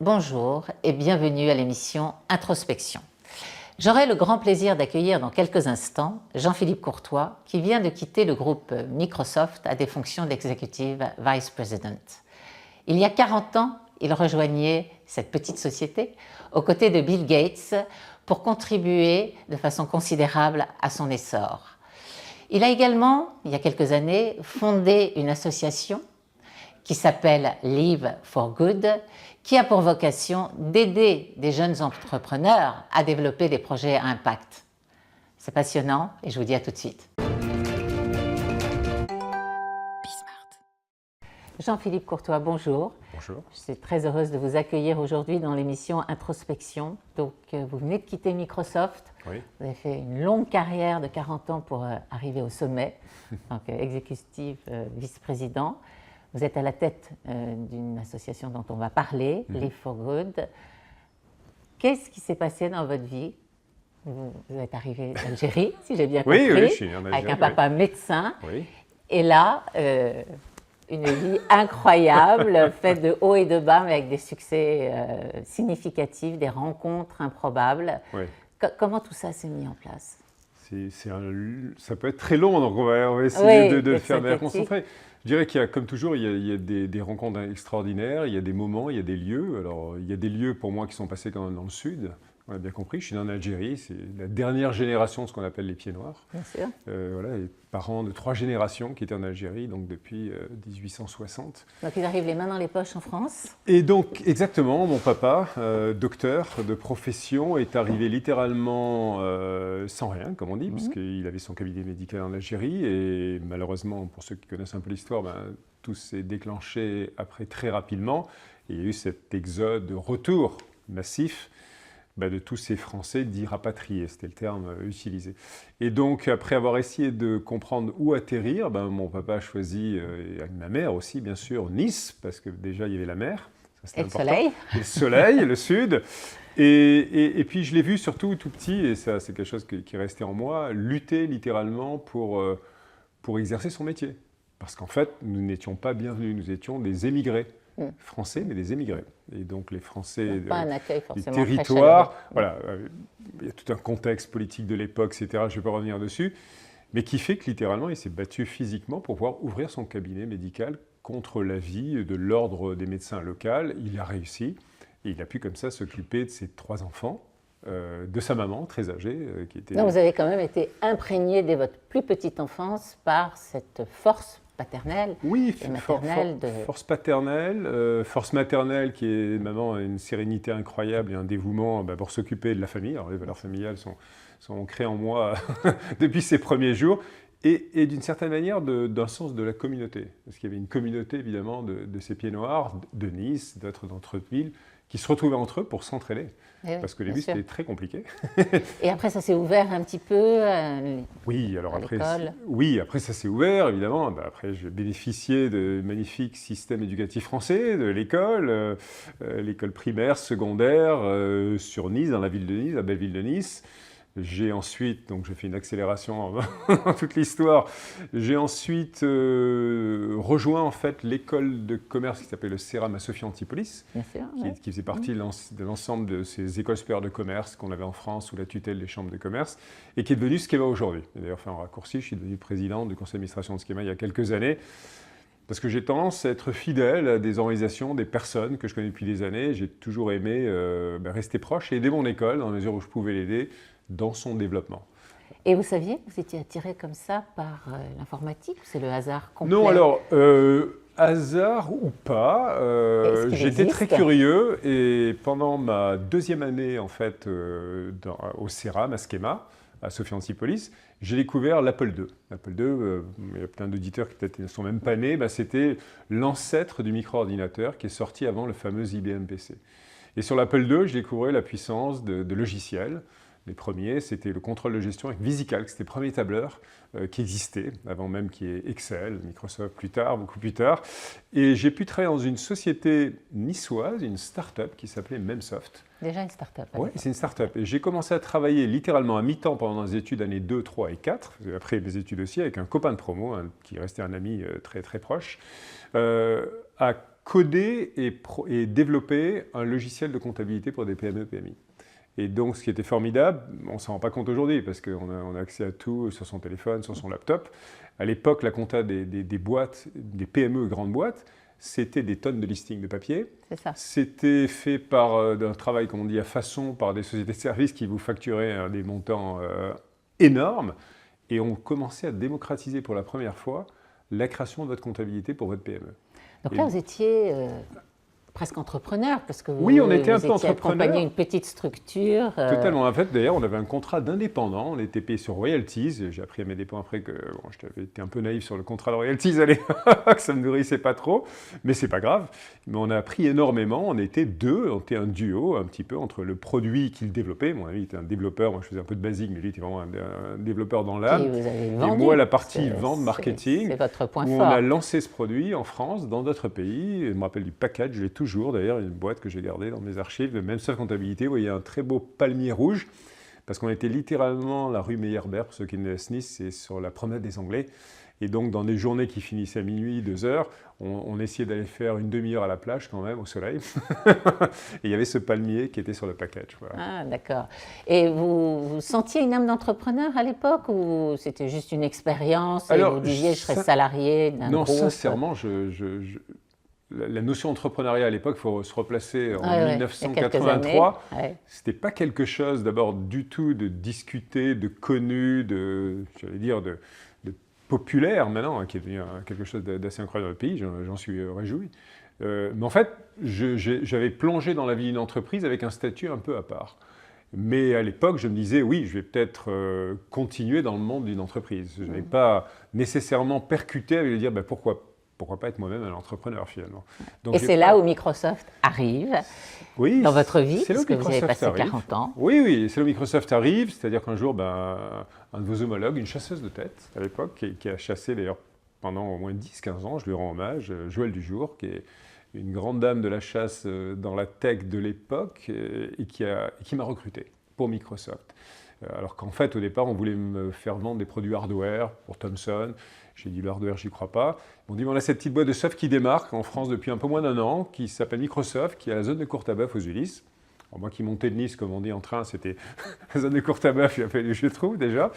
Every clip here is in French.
Bonjour et bienvenue à l'émission Introspection. J'aurai le grand plaisir d'accueillir dans quelques instants Jean-Philippe Courtois qui vient de quitter le groupe Microsoft à des fonctions d'Executive Vice President. Il y a 40 ans, il rejoignait cette petite société aux côtés de Bill Gates pour contribuer de façon considérable à son essor. Il a également, il y a quelques années, fondé une association qui s'appelle Live for Good, qui a pour vocation d'aider des jeunes entrepreneurs à développer des projets à impact. C'est passionnant et je vous dis à tout de suite. Jean-Philippe Courtois, bonjour. Bonjour. Je suis très heureuse de vous accueillir aujourd'hui dans l'émission Introspection. Donc, vous venez de quitter Microsoft. Oui. Vous avez fait une longue carrière de 40 ans pour arriver au sommet, en tant qu'exécutif vice-président. Vous êtes à la tête d'une association dont on va parler, Live for Good. Qu'est-ce qui s'est passé dans votre vie? Vous êtes arrivé d'Algérie, si j'ai bien compris, oui, je suis en Algérie, avec un papa médecin. Oui. Et là, une vie incroyable, faite de hauts et de bas, mais avec des succès significatifs, des rencontres improbables. Oui. Comment tout ça s'est mis en place? Ça peut être très long, donc on va essayer de le faire bien synthétique. concentré. Je dirais qu'il y a, comme toujours, il y a des rencontres extraordinaires, il y a des moments, il y a des lieux. Alors, il y a des lieux pour moi qui sont passés quand même dans le sud. On a bien compris, je suis né en Algérie, c'est la dernière génération de ce qu'on appelle les pieds noirs. Bien sûr. Voilà, les parents de 3 générations qui étaient en Algérie, donc depuis 1860. Donc, ils arrivent les mains dans les poches en France. Et donc, exactement, mon papa, docteur de profession, est arrivé littéralement sans rien, comme on dit, puisqu'il avait son cabinet médical en Algérie. Et malheureusement, pour ceux qui connaissent un peu l'histoire, tout s'est déclenché après très rapidement. Et il y a eu cet exode de retour massif de tous ces Français dits rapatriés, c'était le terme utilisé. Et donc, après avoir essayé de comprendre où atterrir, mon papa a choisi, et avec ma mère aussi, bien sûr, Nice, parce que déjà, il y avait la mer. Ça, Et le soleil. Et le soleil, le sud. Et puis, je l'ai vu surtout tout petit, et ça, c'est quelque chose qui est resté en moi, lutter littéralement pour exercer son métier. Parce qu'en fait, nous n'étions pas bienvenus, nous étions des émigrés. Français, mais des émigrés. Et donc les Français pas un accueil du forcément territoire, voilà, il y a tout un contexte politique de l'époque, etc., je ne vais pas revenir dessus, mais qui fait que littéralement, il s'est battu physiquement pour pouvoir ouvrir son cabinet médical contre l'avis de l'ordre des médecins locaux. Il a réussi, et il a pu comme ça s'occuper de ses 3 enfants, de sa maman, très âgée, qui était... Donc vous avez quand même été imprégné dès votre plus petite enfance par cette force paternelle et maternelle. Force paternelle, force maternelle qui est, maman, une sérénité incroyable et un dévouement pour s'occuper de la famille. Alors les valeurs familiales sont ancrées en moi depuis ces premiers jours. Et d'une certaine manière, d'un sens de la communauté. Parce qu'il y avait une communauté, évidemment, de ces pieds noirs, de Nice, d'autres villes, qui se retrouvaient entre eux pour s'entraider. Parce que les début, c'était très compliqué. Et après, ça s'est ouvert un petit peu Oui, alors après, l'école. après ça s'est ouvert, évidemment. Après, j'ai bénéficié de magnifiques systèmes éducatifs français, de l'école, l'école primaire, secondaire, sur Nice, dans la ville de Nice, la belle ville de Nice. J'ai ensuite, donc je fais une accélération dans toute l'histoire, j'ai ensuite rejoint en fait l'école de commerce qui s'appelle le CERAM à Sophia Antipolis, qui faisait partie de l'ensemble de ces écoles supérieures de commerce qu'on avait en France sous la tutelle des chambres de commerce et qui est devenue Schema aujourd'hui. D'ailleurs, en raccourci, je suis devenu président du conseil d'administration de Schema il y a quelques années. Parce que j'ai tendance à être fidèle à des organisations, des personnes que je connais depuis des années. J'ai toujours aimé rester proche et aider mon école dans la mesure où je pouvais l'aider dans son développement. Et vous saviez que vous étiez attiré comme ça par l'informatique ou c'est le hasard complet? Non, alors, hasard ou pas, j'étais très curieux et pendant ma 2e année en fait, au CERAM, à Schema, à Sophia Antipolis, j'ai découvert l'Apple II. L'Apple II, il y a plein d'auditeurs qui peut-être ne sont même pas nés, c'était l'ancêtre du micro-ordinateur qui est sorti avant le fameux IBM PC. Et sur l'Apple II, je découvrais la puissance de logiciels, Les premiers, c'était le contrôle de gestion avec VisiCalc, c'était le premier tableur qui existait, avant même qu'il y ait Excel, Microsoft plus tard, beaucoup plus tard. Et j'ai pu travailler dans une société niçoise, une start-up qui s'appelait Memsoft. Déjà une start-up. Oui, c'est une start-up. Et j'ai commencé à travailler littéralement à mi-temps pendant les études années 2, 3 et 4, après mes études aussi, avec un copain de promo, qui restait un ami très, très proche, à coder et développer un logiciel de comptabilité pour des PME, PMI. Et donc, ce qui était formidable, on ne s'en rend pas compte aujourd'hui, parce qu'on a accès à tout sur son téléphone, sur son laptop. À l'époque, la compta des boîtes, des PME, grandes boîtes, c'était des tonnes de listings de papier. C'est ça. C'était fait par d'un travail, comme on dit, à façon, par des sociétés de services qui vous facturaient des montants énormes. Et on commençait à démocratiser pour la première fois la création de votre comptabilité pour votre PME. Donc là, vous étiez presque entrepreneur, parce que oui, on était un vous peu étiez entrepreneur. accompagné une petite structure. Totalement. En fait, d'ailleurs, on avait un contrat d'indépendant. On était payé sur royalties. J'ai appris à mes dépens après que j'avais été un peu naïf sur le contrat de royalties à l'époque, ça me nourrissait pas trop, mais c'est pas grave. Mais on a appris énormément. On était deux, on était un duo un petit peu entre le produit qu'il développait. Mon ami était un développeur, moi je faisais un peu de basique, mais lui était vraiment un développeur dans l'âme. Et moi, la partie vente, marketing. C'est votre point où fort. on a lancé ce produit en France, dans d'autres pays. Je me rappelle du package, je l'ai toujours d'ailleurs, une boîte que j'ai gardée dans mes archives de Memsoft Comptabilité, où il y a un très beau palmier rouge, parce qu'on était littéralement la rue Meyerbeer, pour ceux qui connaissent Nice, c'est sur la promenade des Anglais. Et donc, dans des journées qui finissaient à minuit, 2 heures, on essayait d'aller faire une demi-heure à la plage quand même, au soleil. Et il y avait ce palmier qui était sur le package. Voilà. Ah, d'accord. Et vous sentiez une âme d'entrepreneur à l'époque, ou c'était juste une expérience et vous disiez je serais salarié d'un groupe? Non, sincèrement, la notion d'entrepreneuriat à l'époque, il faut se replacer en 1983. C'était pas quelque chose d'abord du tout de discuté, de connu, j'allais dire, de populaire maintenant, qui est devenu quelque chose d'assez incroyable dans le pays, j'en suis réjoui. Mais en fait, j'avais plongé dans la vie d'une entreprise avec un statut un peu à part. Mais à l'époque, je me disais, oui, je vais peut-être continuer dans le monde d'une entreprise. Je n'avais pas nécessairement percuté avec dire, ben, pourquoi pas être moi-même un entrepreneur finalement. Donc, et c'est là où Microsoft arrive dans votre vie, parce que vous avez passé 40 ans. Oui, c'est là où Microsoft arrive, c'est-à-dire qu'un jour, un de vos homologues, une chasseuse de tête à l'époque, qui a chassé d'ailleurs pendant au moins 10-15 ans, je lui rends hommage, Joëlle Dujour, qui est une grande dame de la chasse dans la tech de l'époque, et qui m'a recruté pour Microsoft. Alors qu'en fait, au départ, on voulait me faire vendre des produits hardware pour Thomson. J'ai dit, le hardware, j'y crois pas. On dit, on a cette petite boîte de soft qui démarque en France depuis un peu moins d'1 an, qui s'appelle Microsoft, qui est à la zone de Courtabœuf aux Ulysses. Alors moi qui montais de Nice, comme on dit en train, c'était la zone de Courtabœuf, il a fallu que je trouve déjà.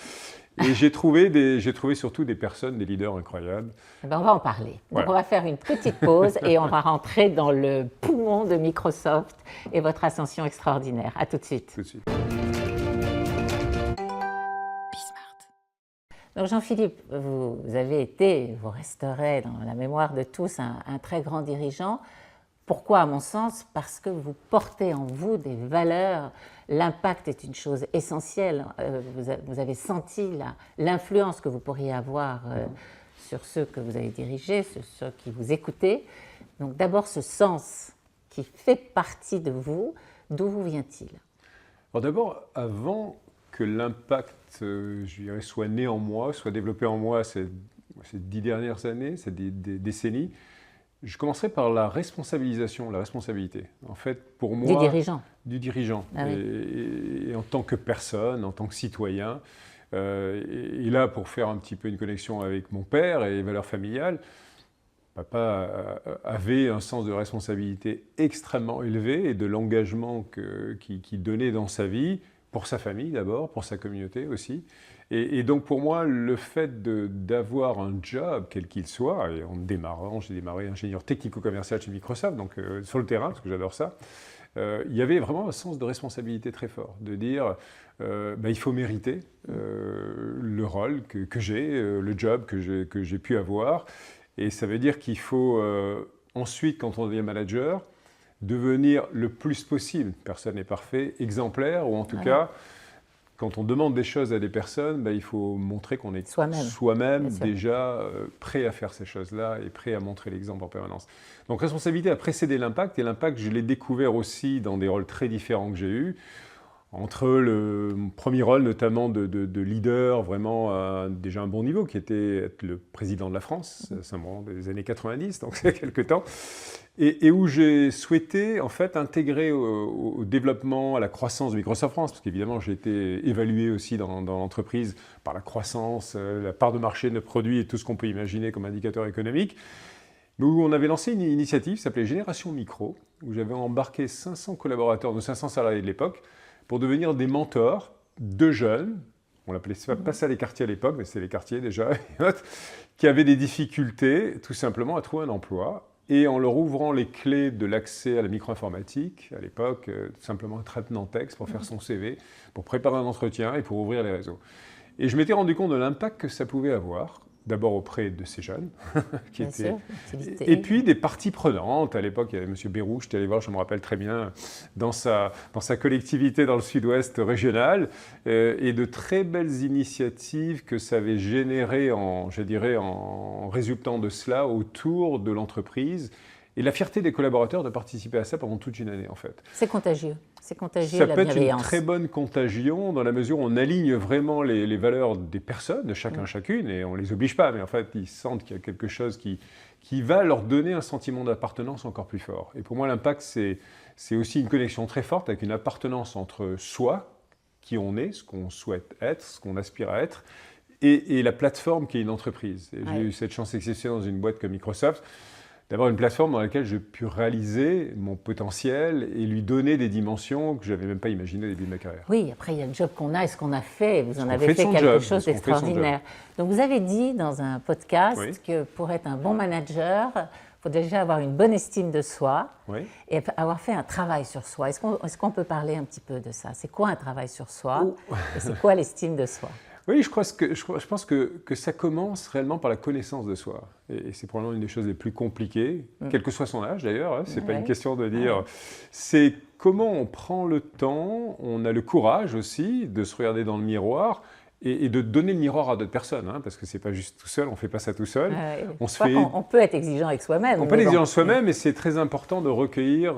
Et j'ai trouvé surtout des personnes, des leaders incroyables. Eh ben, on va en parler. Donc voilà. On va faire une petite pause et on va rentrer dans le poumon de Microsoft et votre ascension extraordinaire. À tout de suite. Tout de suite. Donc Jean-Philippe, vous resterez dans la mémoire de tous un très grand dirigeant. Pourquoi, à mon sens? Parce que vous portez en vous des valeurs. L'impact est une chose essentielle. Vous avez senti l'influence que vous pourriez avoir sur ceux que vous avez dirigés, sur ceux qui vous écoutaient. Donc d'abord ce sens qui fait partie de vous, d'où vous vient-il? Alors d'abord, avant que l'impact, je dirais, soit né en moi, soit développé en moi ces 10 dernières années, ces des décennies, je commencerai par la responsabilisation, la responsabilité. En fait, pour moi... Du dirigeant. Ah oui. Et en tant que personne, en tant que citoyen. Et là, pour faire un petit peu une connexion avec mon père et les valeurs familiales, papa avait un sens de responsabilité extrêmement élevé et de l'engagement qu'il donnait dans sa vie, pour sa famille d'abord, pour sa communauté aussi. Et donc pour moi, le fait d'avoir un job, quel qu'il soit, et en démarrant, j'ai démarré ingénieur technico-commercial chez Microsoft, donc sur le terrain, parce que j'adore ça, il y avait vraiment un sens de responsabilité très fort, de dire il faut mériter le rôle que j'ai, le job que j'ai pu avoir. Et ça veut dire qu'il faut ensuite, quand on devient manager, devenir le plus possible, personne n'est parfait, exemplaire, ou en tout cas, quand on demande des choses à des personnes, il faut montrer qu'on est soi-même déjà prêt à faire ces choses-là et prêt à montrer l'exemple en permanence. Donc responsabilité a précédé l'impact, et l'impact, je l'ai découvert aussi dans des rôles très différents que j'ai eus. entre mon premier rôle notamment de leader vraiment à déjà un bon niveau, qui était être le président de la France, c'est un moment des années 90, donc c'est quelque temps, et où j'ai souhaité en fait intégrer au développement, à la croissance de Microsoft France, parce qu'évidemment j'ai été évalué aussi dans l'entreprise par la croissance, la part de marché de nos produits et tout ce qu'on peut imaginer comme indicateur économique, où on avait lancé une initiative qui s'appelait Génération Micro, où j'avais embarqué 500 collaborateurs, nos 500 salariés de l'époque, pour devenir des mentors de jeunes, on l'appelait pas ça les quartiers à l'époque, mais c'était les quartiers déjà, qui avaient des difficultés tout simplement à trouver un emploi. Et en leur ouvrant les clés de l'accès à la micro-informatique, à l'époque, tout simplement un traitement de texte pour faire son CV, pour préparer un entretien et pour ouvrir les réseaux. Et je m'étais rendu compte de l'impact que ça pouvait avoir, d'abord auprès de ces jeunes, et puis des parties prenantes. À l'époque, il y avait M. Bérou, je suis allé voir, je me rappelle très bien, dans sa collectivité dans le sud-ouest régional, et de très belles initiatives que ça avait générées, je dirais, en résultant de cela autour de l'entreprise. Et la fierté des collaborateurs de participer à ça pendant toute une année, en fait. C'est contagieux. C'est contagieux, ça la peut être bienveillance. une très bonne contagion dans la mesure où on aligne vraiment les valeurs des personnes, de chacun, chacune, et on ne les oblige pas, mais en fait, ils sentent qu'il y a quelque chose qui va leur donner un sentiment d'appartenance encore plus fort. Et pour moi, l'impact, c'est aussi une connexion très forte avec une appartenance entre soi, qui on est, ce qu'on souhaite être, ce qu'on aspire à être, et la plateforme qui est une entreprise. Et j'ai eu cette chance exceptionnelle dans une boîte comme Microsoft, d'avoir une plateforme dans laquelle j'ai pu réaliser mon potentiel et lui donner des dimensions que je n'avais même pas imaginées au début de ma carrière. Oui, après il y a le job qu'on a et ce qu'on a fait, vous en avez fait quelque chose d'extraordinaire. Donc vous avez dit dans un podcast que pour être un bon manager, il faut déjà avoir une bonne estime de soi et avoir fait un travail sur soi. Est-ce qu'on peut parler un petit peu de ça? C'est quoi un travail sur soi et c'est quoi l'estime de soi? Oui, je pense que ça commence réellement par la connaissance de soi. Et c'est probablement une des choses les plus compliquées, quel que soit son âge d'ailleurs. Hein, ce n'est pas une question de dire... C'est comment on prend le temps, on a le courage aussi de se regarder dans le miroir et de donner le miroir à d'autres personnes. Hein, parce que ce n'est pas juste tout seul, on ne fait pas ça tout seul. On peut être exigeant avec soi-même. On peut être exigeant avec soi-même, et c'est très important de recueillir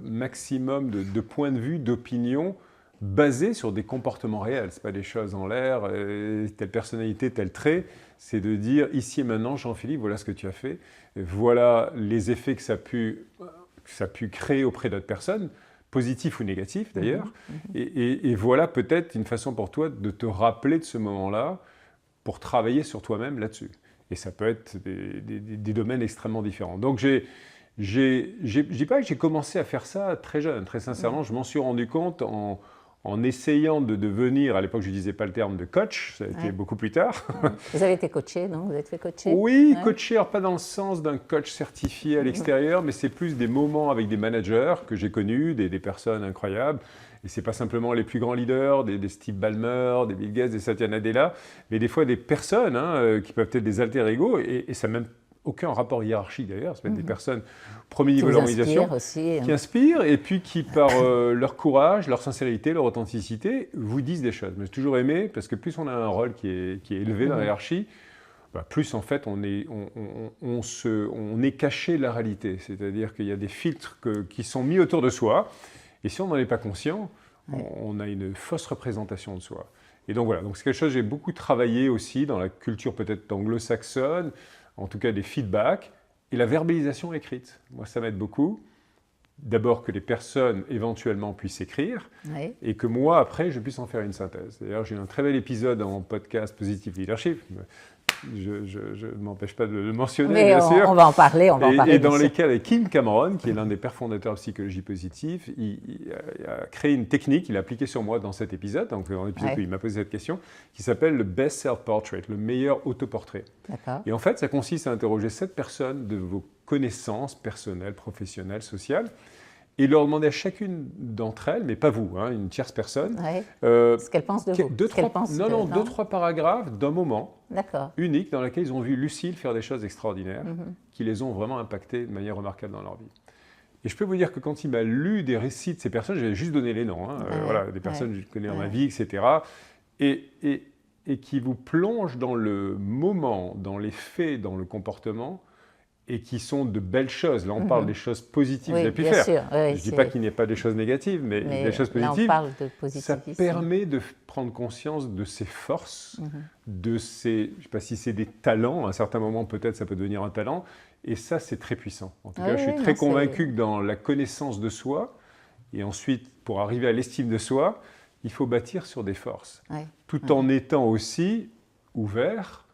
maximum de points de vue, d'opinions, basé sur des comportements réels. Ce n'est pas des choses en l'air, telle personnalité, tel trait. C'est de dire, ici et maintenant, Jean-Philippe, voilà ce que tu as fait. Voilà les effets que ça a pu créer auprès d'autres personnes, positifs ou négatifs d'ailleurs. Et voilà peut-être une façon pour toi de te rappeler de ce moment-là pour travailler sur toi-même là-dessus. Et ça peut être des domaines extrêmement différents. Donc je dis pas que j'ai commencé à faire ça très jeune. Très sincèrement, je m'en suis rendu compte en essayant de devenir, à l'époque je ne disais pas le terme de coach, ça a été beaucoup plus tard. Vous avez été coaché, non? Vous êtes fait coacher? Oui, coaché, alors pas dans le sens d'un coach certifié à l'extérieur, mais c'est plus des moments avec des managers que j'ai connus, des personnes incroyables. Et ce n'est pas simplement les plus grands leaders, des Steve Ballmer, des Bill Gates, des Satya Nadella, mais des fois des personnes qui peuvent être des alter ego, et ça n'a même aucun rapport hiérarchique d'ailleurs, ça peut être des personnes premier niveau de l'organisation qui inspirent et puis qui par leur courage, leur sincérité, leur authenticité vous disent des choses. Mais j'ai toujours aimé parce que plus on a un rôle qui est élevé dans la hiérarchie, plus en fait on est caché de la réalité. C'est-à-dire qu'il y a des filtres qui sont mis autour de soi et si on n'en est pas conscient, on a une fausse représentation de soi. Et donc voilà, donc c'est quelque chose que j'ai beaucoup travaillé aussi dans la culture peut-être anglo-saxonne, en tout cas des feedbacks, et la verbalisation écrite. Moi, ça m'aide beaucoup. D'abord que les personnes éventuellement puissent écrire, et que moi, après, je puisse en faire une synthèse. D'ailleurs, j'ai eu un très bel épisode dans mon podcast Positive Leadership. Je ne m'empêche pas de le mentionner, mais bien sûr. On va en parler. Et dans lesquels, avec Kim Cameron, qui est l'un des pères fondateurs de psychologie positive, il a créé une technique, il l'a appliquée sur moi dans cet épisode, donc dans l'épisode où il m'a posé cette question, qui s'appelle le Best Self-Portrait, le meilleur autoportrait. Et en fait, ça consiste à interroger 7 personnes de vos connaissances personnelles, professionnelles, sociales, et leur demander à chacune d'entre elles, mais pas vous, une tierce personne, ce qu'elle pense de vous. 2-3 paragraphes d'un moment unique dans lequel ils ont vu Lucille faire des choses extraordinaires qui les ont vraiment impactés de manière remarquable dans leur vie. Et je peux vous dire que quand il m'a lu des récits de ces personnes, j'avais juste donné les noms, des personnes que je connais dans ma vie, etc., et qui vous plongent dans le moment, dans les faits, dans le comportement, et qui sont de belles choses. Là, on parle des choses positives qu'il a pu bien faire. sûr. Oui, je ne dis pas qu'il n'y ait pas des choses négatives, mais des choses positives. Là, on parle de Ça positivisme. permet de prendre conscience de ses forces, de ses, je ne sais pas si c'est des talents, à un certain moment peut-être ça peut devenir un talent, et ça c'est très puissant. En tout cas, je suis très convaincu que dans la connaissance de soi, et ensuite pour arriver à l'estime de soi, il faut bâtir sur des forces, tout en étant aussi ouvert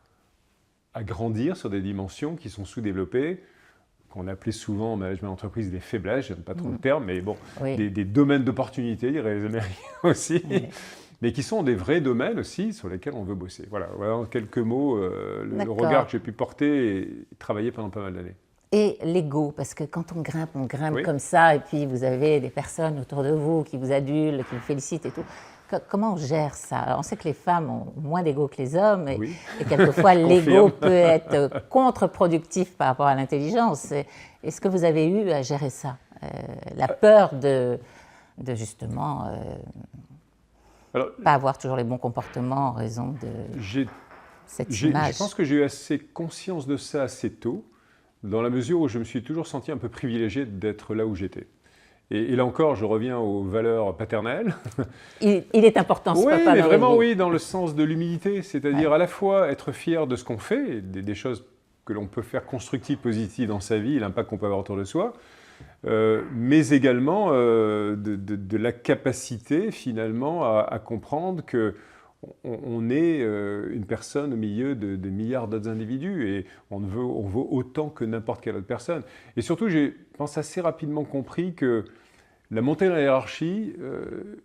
à grandir sur des dimensions qui sont sous-développées, qu'on appelait souvent en management d'entreprise des faiblesses, je n'aime pas trop le terme, mais bon, des domaines d'opportunité, diraient les Américains aussi, mais qui sont des vrais domaines aussi sur lesquels on veut bosser. Voilà en quelques mots le regard que j'ai pu porter et travailler pendant pas mal d'années. Et l'ego, parce que quand on grimpe comme ça, et puis vous avez des personnes autour de vous qui vous adulent, qui vous félicitent et tout. Comment on gère ça? On sait que les femmes ont moins d'ego que les hommes, et quelqueusement l'ego peut être contre-productif par rapport à l'intelligence. Est-ce que vous avez eu à gérer ça? La peur de justement pas avoir toujours les bons comportements en raison de cette image. Je pense que j'ai eu assez conscience de ça assez tôt, dans la mesure où je me suis toujours senti un peu privilégié d'être là où j'étais. Et là encore, je reviens aux valeurs paternelles. Il est important ce papa. Oui, mais vraiment oui, dans le sens de l'humilité, c'est-à-dire à la fois être fier de ce qu'on fait, des choses que l'on peut faire constructives, positives dans sa vie, l'impact qu'on peut avoir autour de soi, mais également de la capacité finalement à comprendre que on est une personne au milieu de milliards d'autres individus et on vaut autant que n'importe quelle autre personne. Et surtout, j'ai, je pense, assez rapidement compris que la montée dans la hiérarchie,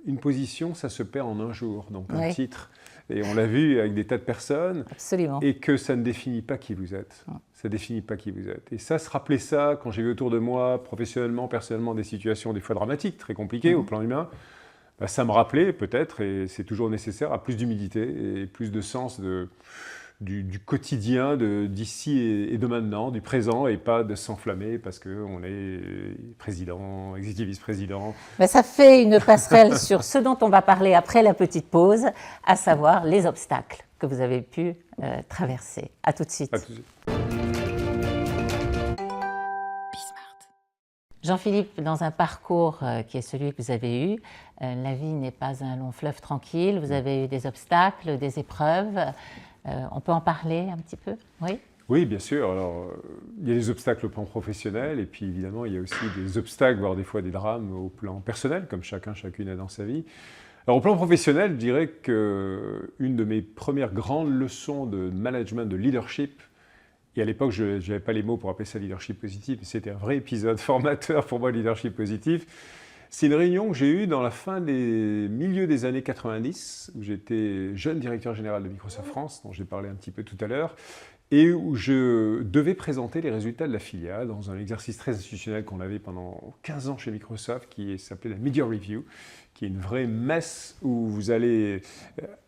une position, ça se perd en un jour, donc un titre. Et on l'a vu avec des tas de personnes. Absolument. Et que ça ne définit pas qui vous êtes. Ça ne définit pas qui vous êtes. Et ça, se rappeler ça, quand j'ai vu autour de moi, professionnellement, personnellement, des situations des fois dramatiques, très compliquées au plan humain, bah, ça me rappelait peut-être, et c'est toujours nécessaire, à plus d'humilité et plus de sens du quotidien, d'ici et de maintenant, du présent, et pas de s'enflammer parce qu'on est président, exécutif vice-président. Mais ça fait une passerelle sur ce dont on va parler après la petite pause, à savoir les obstacles que vous avez pu traverser. À tout de suite. À tout de suite. Jean-Philippe, dans un parcours qui est celui que vous avez eu, la vie n'est pas un long fleuve tranquille, vous avez eu des obstacles, des épreuves. On peut en parler un petit peu? Oui. Oui, bien sûr. Alors, il y a des obstacles au plan professionnel et puis évidemment, il y a aussi des obstacles, voire des fois des drames au plan personnel, comme chacune a dans sa vie. Alors, au plan professionnel, je dirais qu'une de mes premières grandes leçons de management, de leadership, et à l'époque, je n'avais pas les mots pour appeler ça leadership positif, mais c'était un vrai épisode formateur pour moi, leadership positif. C'est une réunion que j'ai eue dans la fin des milieux des années 90, où j'étais jeune directeur général de Microsoft France, dont j'ai parlé un petit peu tout à l'heure, et où je devais présenter les résultats de la filiale dans un exercice très institutionnel qu'on avait pendant 15 ans chez Microsoft, qui s'appelait la Media Review, qui est une vraie messe où vous allez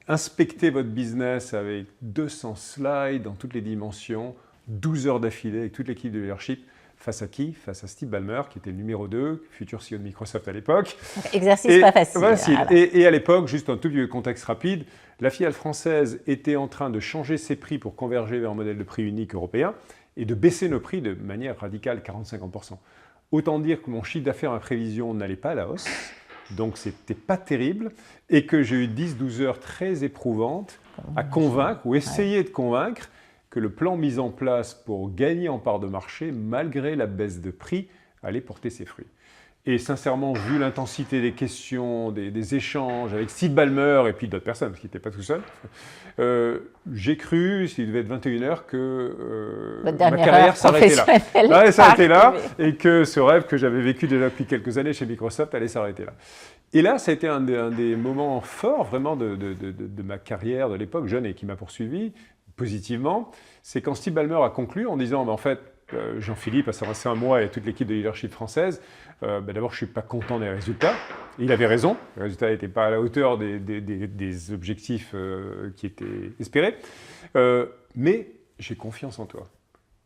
inspecter votre business avec 200 slides dans toutes les dimensions, 12 heures d'affilée avec toute l'équipe de leadership. Face à qui? Face à Steve Ballmer, qui était le numéro 2, futur CEO de Microsoft à l'époque. Exercice pas facile. Voilà. Et à l'époque, juste un tout petit contexte rapide, la filiale française était en train de changer ses prix pour converger vers un modèle de prix unique européen et de baisser nos prix de manière radicale, 40-50%. Autant dire que mon chiffre d'affaires en prévision n'allait pas à la hausse, donc c'était pas terrible, et que j'ai eu 10-12 heures très éprouvantes à convaincre ou essayer de convaincre que le plan mis en place pour gagner en part de marché, malgré la baisse de prix, allait porter ses fruits. Et sincèrement, vu l'intensité des questions, des échanges avec Steve Ballmer et puis d'autres personnes, parce qu'il n'était pas tout seul, j'ai cru, s'il devait être 21h, que ma carrière s'arrêtait là. Elle s'arrêtait là, et que ce rêve que j'avais vécu déjà depuis quelques années chez Microsoft allait s'arrêter là. Et là, ça a été un des moments forts vraiment de ma carrière de l'époque, jeune, et qui m'a poursuivi positivement, c'est quand Steve Ballmer a conclu en disant, en fait, Jean-Philippe a s'adressé à moi et à toute l'équipe de leadership française, d'abord, je ne suis pas content des résultats. Et il avait raison, les résultats n'étaient pas à la hauteur des objectifs qui étaient espérés, mais j'ai confiance en toi.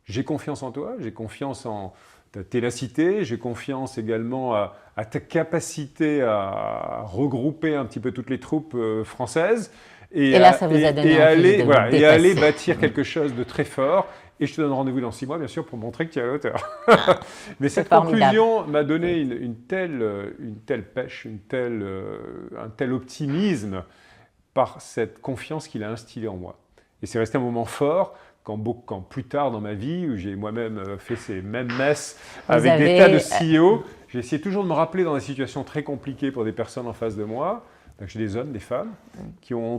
J'ai confiance en toi, j'ai confiance en ta ténacité, j'ai confiance également à ta capacité à regrouper un petit peu toutes les troupes françaises. Et là, ça vous a donné envie de aller bâtir quelque chose de très fort Et je te donne rendez-vous dans 6 mois, bien sûr, pour montrer que tu es à la hauteur. Ah, Mais cette formidable. conclusion m'a donné une telle pêche, un tel optimisme par cette confiance qu'il a instillée en moi. Et c'est resté un moment fort quand plus tard dans ma vie, où j'ai moi-même fait ces mêmes messes avec des tas de CEO, j'ai essayé toujours de me rappeler dans des situations très compliquées pour des personnes en face de moi. J'ai des hommes, des femmes qui sont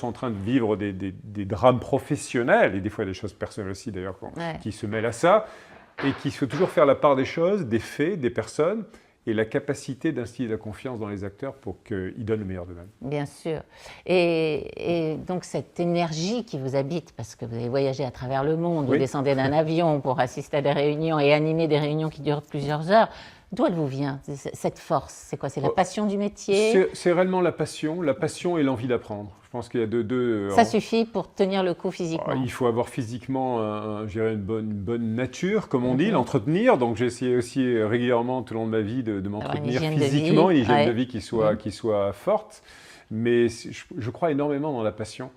en train de vivre des drames professionnels, et des fois des choses personnelles aussi d'ailleurs, qui se mêlent à ça, et qui souhaitent toujours faire la part des choses, des faits, des personnes, et la capacité d'instiller la confiance dans les acteurs pour qu'ils donnent le meilleur d'eux-mêmes. Bien sûr. Et donc cette énergie qui vous habite, parce que vous avez voyagé à travers le monde, vous descendez d'un avion pour assister à des réunions et animer des réunions qui durent plusieurs heures, d'où elle vous vient, cette force? C'est quoi? C'est la passion du métier? C'est réellement la passion et l'envie d'apprendre. Je pense qu'il y a deux. Ça suffit pour tenir le coup physiquement? Il faut avoir physiquement une bonne nature, comme on dit, l'entretenir. Donc j'ai essayé aussi régulièrement tout au long de ma vie de m'entretenir physiquement, une hygiène de vie qui soit forte. Mais je crois énormément dans la passion.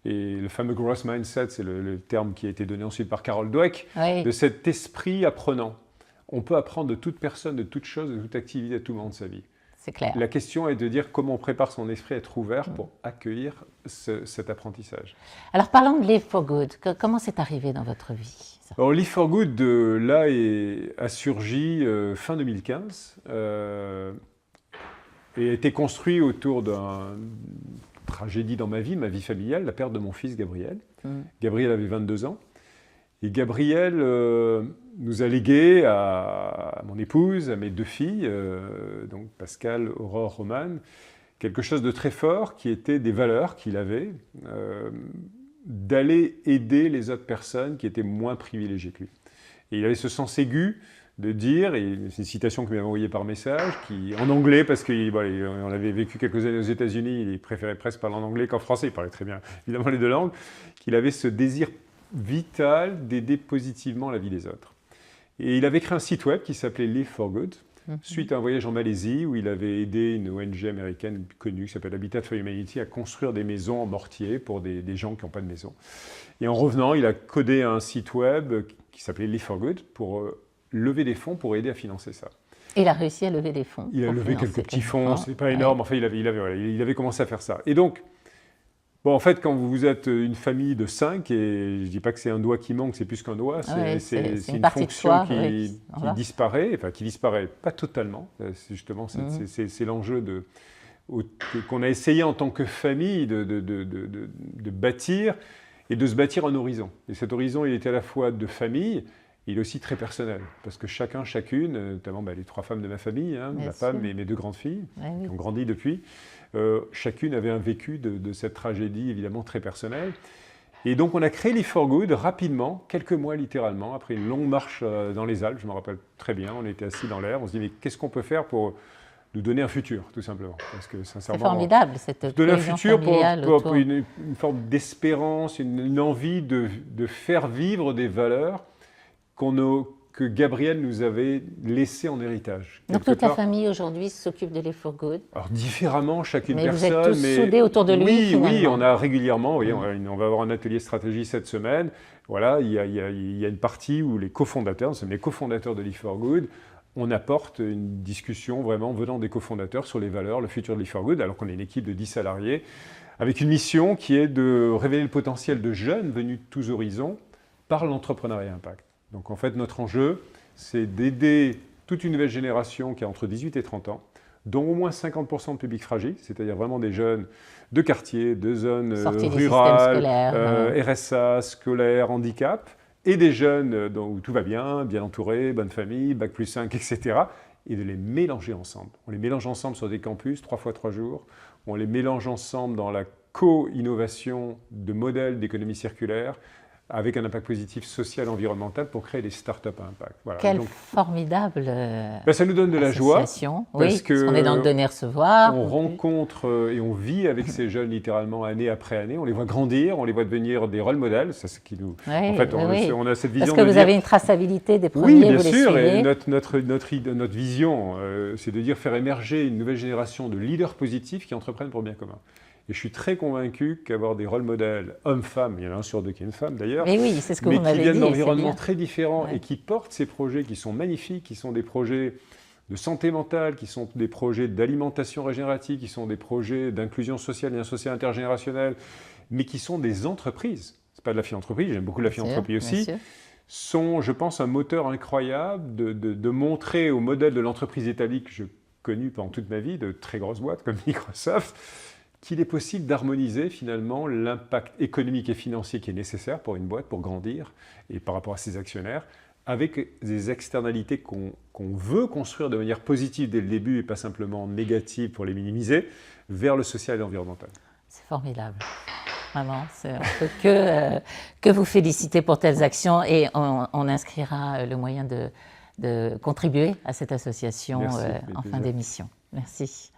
Et le fameux growth mindset, c'est le terme qui a été donné ensuite par Carol Dweck, de cet esprit apprenant. On peut apprendre de toute personne, de toute chose, de toute activité à tout moment de sa vie. C'est clair. La question est de dire comment on prépare son esprit à être ouvert pour accueillir cet apprentissage. Alors parlons de Live for Good. Comment c'est arrivé dans votre vie, ça? Alors Live for Good, là, a surgi fin 2015 et a été construit autour d'une tragédie dans ma vie familiale, la perte de mon fils Gabriel. Gabriel avait 22 ans. Et Gabriel nous a légué à mon épouse, à mes 2 filles, donc Pascal, Aurore, Romane, quelque chose de très fort qui était des valeurs qu'il avait, d'aller aider les autres personnes qui étaient moins privilégiées que lui. Et il avait ce sens aigu de dire, et c'est une citation qu'il m'avait envoyée par message, en anglais, parce qu'on avait vécu quelques années aux États-Unis, il préférait presque parler en anglais qu'en français, il parlait très bien évidemment les 2 langues, qu'il avait ce désir vital d'aider positivement la vie des autres. Et il avait créé un site web qui s'appelait Live for Good, suite à un voyage en Malaisie où il avait aidé une ONG américaine connue qui s'appelle Habitat for Humanity à construire des maisons en mortier pour des gens qui n'ont pas de maison. Et en revenant, il a codé un site web qui s'appelait Live for Good pour lever des fonds pour aider à financer ça. Et il a réussi à lever des fonds. Il a levé quelques petits fonds, c'est pas énorme, enfin il avait commencé à faire ça. Et donc, en fait, quand vous êtes une famille de 5, et je ne dis pas que c'est un doigt qui manque, c'est plus qu'un doigt, c'est une fonction qui disparaît, enfin qui disparaît pas totalement, justement, c'est l'enjeu qu'on a essayé en tant que famille de bâtir, et de se bâtir un horizon. Et cet horizon, il était à la fois de famille, il est aussi très personnel, parce que chacune, notamment les 3 femmes de ma famille, ma femme et mes 2 grandes filles, qui ont grandi depuis, chacune avait un vécu de cette tragédie évidemment très personnelle. Et donc on a créé Live for Good rapidement, quelques mois littéralement, après une longue marche dans les Alpes, je me rappelle très bien, on était assis dans l'air, on se dit mais qu'est-ce qu'on peut faire pour nous donner un futur, tout simplement. Parce que sincèrement, c'est formidable cette donner un futur pour une forme d'espérance, une envie de faire vivre des valeurs que Gabriel nous avait laissé en héritage. Donc toute la famille aujourd'hui s'occupe de Live for Good. Alors différemment, chacune mais personne. Vous êtes tous soudés autour de lui. Oui, on a régulièrement. On va avoir un atelier stratégie cette semaine. Voilà, il y a une partie où les cofondateurs, nous sommes les cofondateurs de Live for Good, on apporte une discussion vraiment venant des cofondateurs sur les valeurs, le futur de Live for Good, alors qu'on est une équipe de 10 salariés, avec une mission qui est de révéler le potentiel de jeunes venus de tous horizons par l'entrepreneuriat impact. Donc en fait, notre enjeu, c'est d'aider toute une nouvelle génération qui a entre 18 et 30 ans, dont au moins 50% de public fragile, c'est-à-dire vraiment des jeunes de quartier, de zones rurales, RSA, scolaire, handicap, et des jeunes où tout va bien entourés, bonne famille, bac plus 5, etc. Et de les mélanger ensemble. On les mélange ensemble sur des campus, 3 fois 3 jours. On les mélange ensemble dans la co-innovation de modèles d'économie circulaire, avec un impact positif social, environnemental, pour créer des startups à impact. Voilà. Quelle formidable ça nous donne de la joie, parce qu'on est dans le donner-recevoir. On rencontre et on vit avec ces jeunes littéralement année après année. On les voit grandir, on les voit devenir des rôles modèles. Ça, c'est qui nous. En fait, on a cette vision. Parce que vous avez une traçabilité des premiers. Oui, bien sûr. Et notre vision, c'est de dire faire émerger une nouvelle génération de leaders positifs qui entreprennent pour le bien commun. Et je suis très convaincu qu'avoir des rôles modèles, hommes-femmes, il y en a un sur deux qui est une femme d'ailleurs, Mais oui, c'est ce que mais vous m'avez qui dit. viennent et c'est d'environnements bien. très différents Ouais. et qui portent ces projets qui sont magnifiques, qui sont des projets de santé mentale, qui sont des projets d'alimentation régénérative, qui sont des projets d'inclusion sociale et sociale intergénérationnelle, mais qui sont des entreprises. C'est pas de la philanthropie, j'aime beaucoup la Bien sûr, philanthropie bien aussi, sûr. sont, je pense, un moteur incroyable de montrer au modèle de l'entreprise établie que j'ai connu pendant toute ma vie, de très grosses boîtes comme Microsoft, qu'il est possible d'harmoniser finalement l'impact économique et financier qui est nécessaire pour une boîte pour grandir et par rapport à ses actionnaires, avec des externalités qu'on veut construire de manière positive dès le début et pas simplement négative pour les minimiser, vers le social et l'environnemental. C'est formidable. Vraiment, on ne peut que vous féliciter pour telles actions et on inscrira le moyen de contribuer à cette association Merci, avec en fin plaisir. d'émission. Merci.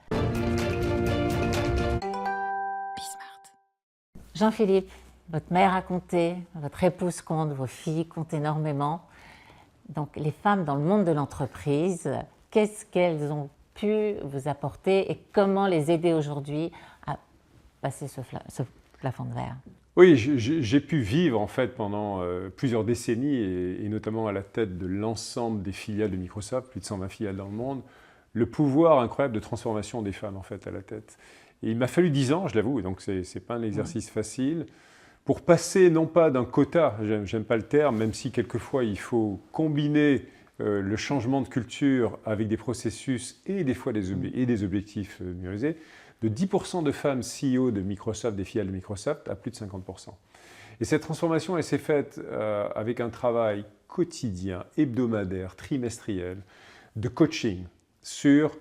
Jean-Philippe, votre mère a compté, votre épouse compte, vos filles comptent énormément. Donc les femmes dans le monde de l'entreprise, qu'est-ce qu'elles ont pu vous apporter et comment les aider aujourd'hui à passer ce plafond de verre? Oui, j'ai pu vivre en fait pendant plusieurs décennies et notamment à la tête de l'ensemble des filiales de Microsoft, plus de 120 filiales dans le monde, le pouvoir incroyable de transformation des femmes en fait à la tête. Et il m'a fallu 10 ans, je l'avoue, donc c'est pas un exercice facile, pour passer non pas d'un quota, j'aime pas le terme, même si quelquefois il faut combiner le changement de culture avec des processus et des fois des objectifs mûrisés, de 10% de femmes CEO de Microsoft, des filiales de Microsoft, à plus de 50%. Et cette transformation, elle s'est faite avec un travail quotidien, hebdomadaire, trimestriel, de coaching sur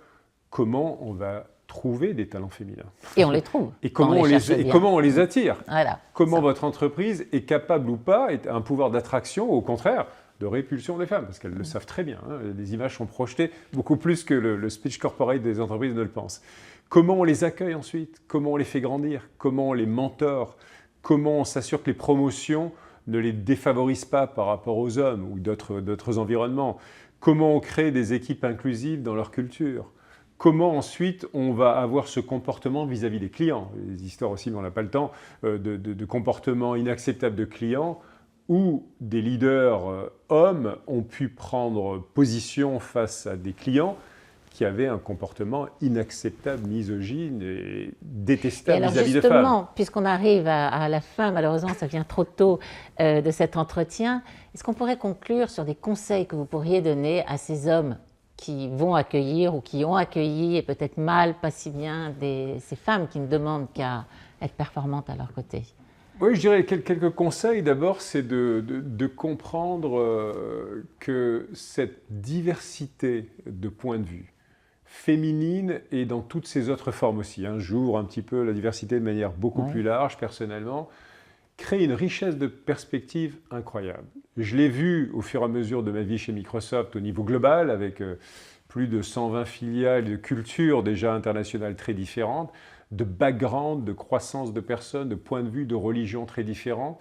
comment on va trouver des talents féminins. Et on les trouve. Et comment on les attire. Voilà, comment ça. votre entreprise est capable ou pas, est un pouvoir d'attraction, ou au contraire, de répulsion des femmes, parce qu'elles le savent très bien. Hein, les images sont projetées beaucoup plus que le speech corporate des entreprises ne le pense. Comment on les accueille ensuite? Comment on les fait grandir? Comment on les mentore? Comment on s'assure que les promotions ne les défavorisent pas par rapport aux hommes ou d'autres environnements? Comment on crée des équipes inclusives dans leur culture? Comment ensuite on va avoir ce comportement vis-à-vis des clients? Les histoires aussi, mais on n'a pas le temps, de comportements inacceptables de clients où des leaders hommes ont pu prendre position face à des clients qui avaient un comportement inacceptable, misogyne et détestable vis-à-vis de femmes. Justement, puisqu'on arrive à la fin, malheureusement ça vient trop tôt de cet entretien, est-ce qu'on pourrait conclure sur des conseils que vous pourriez donner à ces hommes qui vont accueillir ou qui ont accueilli, et peut-être mal, pas si bien, ces femmes qui ne demandent qu'à être performantes à leur côté? Oui, je dirais quelques conseils. D'abord, c'est de comprendre que cette diversité de points de vue féminine et dans toutes ses autres formes aussi, hein, j'ouvre un petit peu la diversité de manière beaucoup plus large personnellement, crée une richesse de perspectives incroyable. Je l'ai vu au fur et à mesure de ma vie chez Microsoft au niveau global, avec plus de 120 filiales de cultures déjà internationales très différentes, de background, de croissance de personnes, de points de vue, de religions très différents.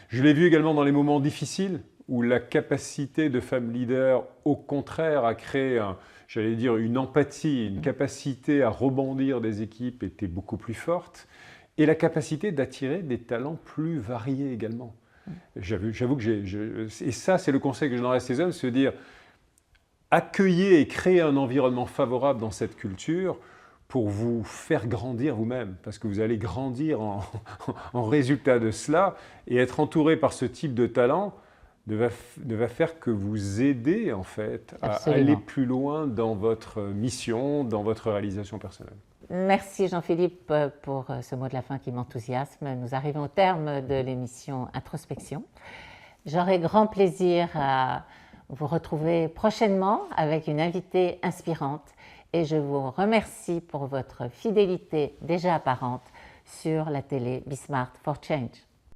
Je l'ai vu également dans les moments difficiles, où la capacité de femmes leaders, au contraire, à créer, j'allais dire, une empathie, une capacité à rebondir des équipes était beaucoup plus forte, et la capacité d'attirer des talents plus variés également. J'avoue que et ça, c'est le conseil que je donnerais à ces hommes, c'est de dire, accueillez et créez un environnement favorable dans cette culture pour vous faire grandir vous-même, parce que vous allez grandir en résultat de cela, et être entouré par ce type de talent va faire que vous aidez en fait à aller plus loin dans votre mission, dans votre réalisation personnelle. Merci Jean-Philippe pour ce mot de la fin qui m'enthousiasme. Nous arrivons au terme de l'émission Introspection. J'aurai grand plaisir à vous retrouver prochainement avec une invitée inspirante et je vous remercie pour votre fidélité déjà apparente sur la télé Be Smart for Change.